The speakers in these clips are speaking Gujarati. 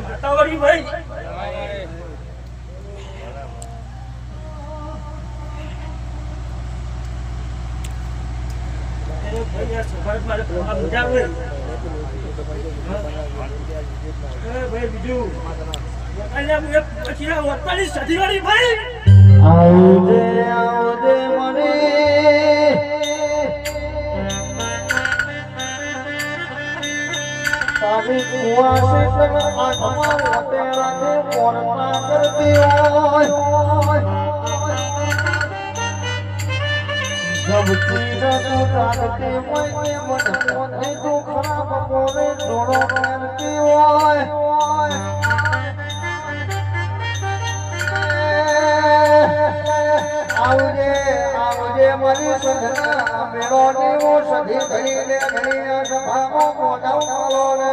માતાવાળી ભાઈ સદીવાળી ભાઈ આવજે આવજે મને તારી કુવાસી તન આત્મા વટેરાને મોરતા કરતી હોય જબતી તું રાખતી હોય મન મોને તું ખરાબ કોને જોડો કરતી હોય આવજે આવજે મારી સંધના મેળો દેવો સધી થઈને ઘણીને સભામાં મોઢાવો ને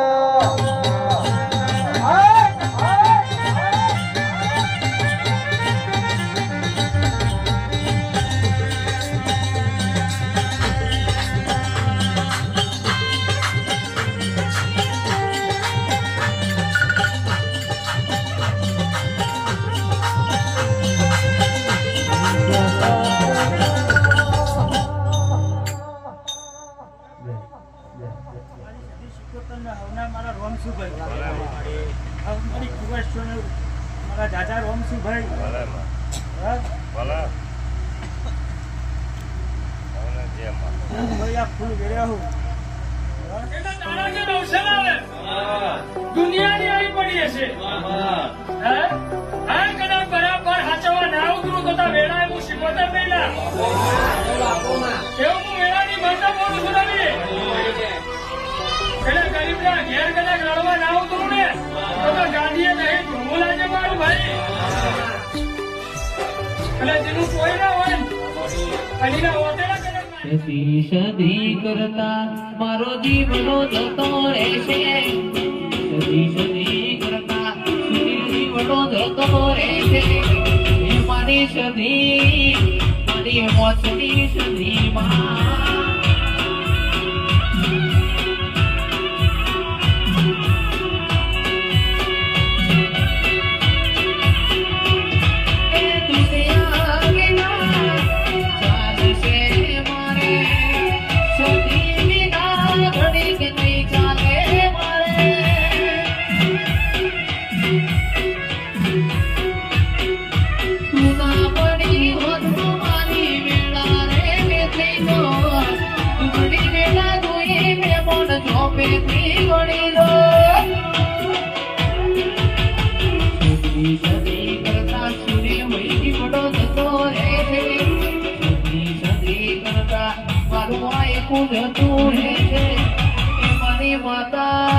દાદા રોમસુભાઈ ફૂલ દુનિયાની આવી પડી હશે બરાબર હાચવા ના ઉતરું તો વેળા હું શીખવતા પહેલા એવું હું વેળાની ભાષા બોલું છું તમે પેલા ગરીબના ઘેર કદાચ લડવા ના ઉતરું ને તો ગાંધીએ નહીં ભૂલ આજે મારું ભાઈ એટલે જેનું કોઈ ના હોય અલીના ઓટેલા સદી સદી કરતા મારો જીવનો જતો રહેશે સદી સદી કરતા જીવનો જતો રહેશે મારી સદી મારી મોસની સદીમાં મારી માતા